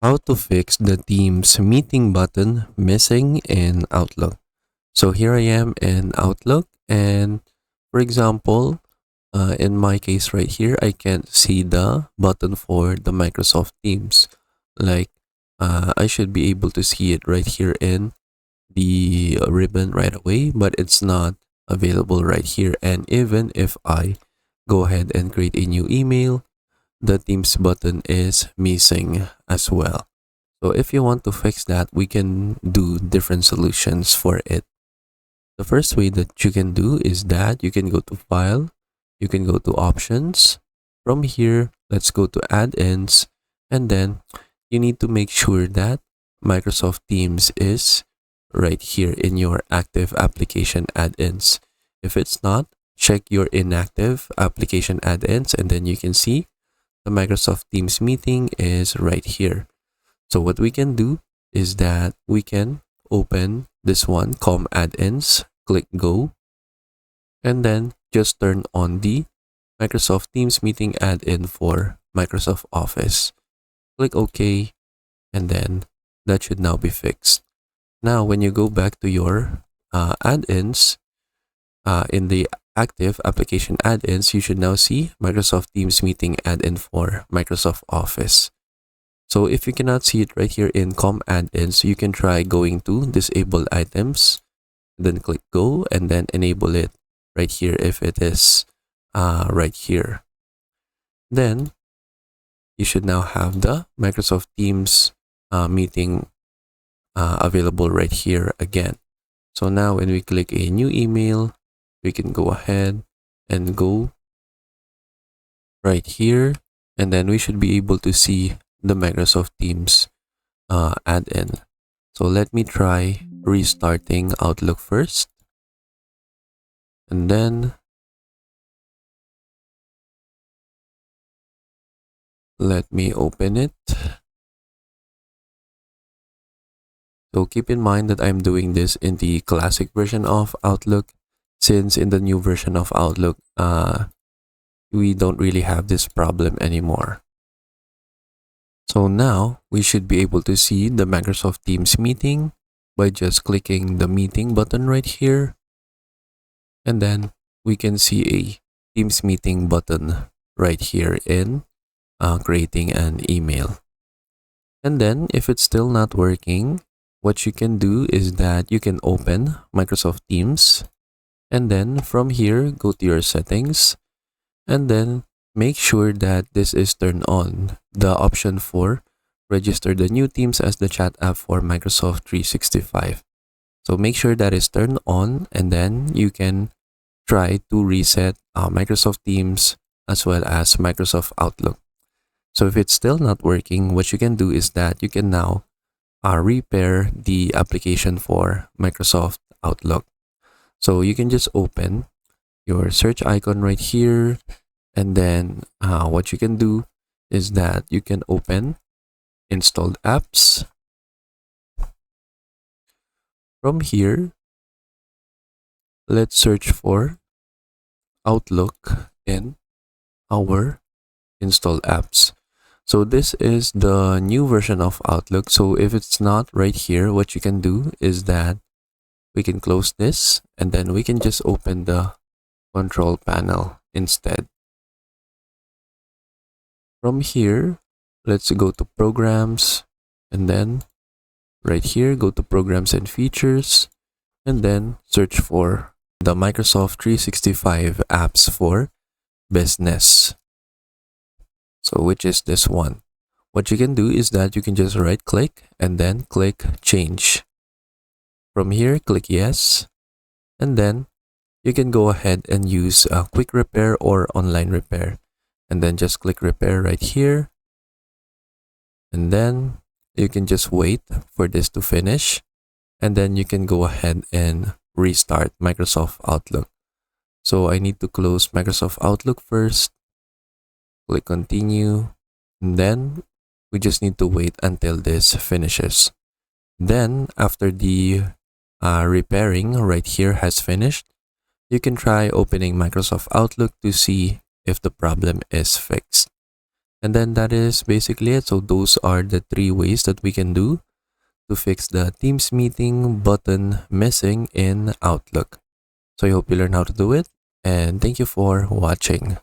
How to fix the Teams meeting button missing in Outlook. So here I am in Outlook, and for example, in my case right here, I can't see the button for the Microsoft Teams. Like, I should be able to see it right here in the ribbon right away, but it's not available right here. And even if I go ahead and create a new email, the Teams button is missing as well. So if you want to fix that, we can do different solutions for it. The first way that you can do is that you can go to File, you can go to Options. From here, let's go to Add-ins, and then you need to make sure that Microsoft Teams is right here in your active application add-ins. If it's not, check your inactive application add-ins, and then you can see the Microsoft Teams meeting is right here. So what we can do is that we can open this one, Com Add-ins, click Go, and then just turn on the Microsoft Teams meeting add-in for Microsoft Office. Click OK, and then that should now be fixed. Now, when you go back to your add-ins, in the active application add-ins, you should now see Microsoft Teams meeting add-in for Microsoft Office. So if you cannot see it right here in Com add-ins, you can try going to Disable Items, then click Go, and then enable it right here if it is right here. Then you should now have the Microsoft Teams meeting available right here again. So now when we click a new email, we can go ahead and go right here, and then we should be able to see the Microsoft Teams add-in. So let me try restarting Outlook first, and then let me open it. So keep in mind that I'm doing this in the classic version of Outlook, since in the new version of Outlook, we don't really have this problem anymore. So now we should be able to see the Microsoft Teams meeting by just clicking the meeting button right here. And then we can see a Teams meeting button right here in creating an email. And then if it's still not working, what you can do is that you can open Microsoft Teams, and then from here, go to your settings, and then make sure that this is turned on, the option for register the new Teams as the chat app for Microsoft 365. So make sure that is turned on, and then you can try to reset Microsoft Teams as well as Microsoft Outlook. So if it's still not working, what you can do is that you can now repair the application for Microsoft Outlook. So you can just open your search icon right here, and then what you can do is that you can open installed apps. From here, let's search for Outlook in our installed apps. So this is the new version of Outlook. So if it's not right here, what you can do is that we can close this, and then we can just open the control panel instead. From here, let's go to Programs, and then right here, go to Programs and Features, and then search for the Microsoft 365 apps for business. So which is this one. What you can do is that you can just right click and then click Change. From here, click Yes, and then you can go ahead and use a quick repair or online repair, and then just click Repair right here, and then you can just wait for this to finish, and then you can go ahead and restart Microsoft Outlook. So I need to close Microsoft Outlook first, click Continue, and then we just need to wait until this finishes. Then after the repairing right here has finished, you can try opening Microsoft Outlook to see if the problem is fixed. And then that is basically it. So those are the three ways that we can do to fix the Teams meeting button missing in Outlook. So I hope you learn how to do it, and thank you for watching.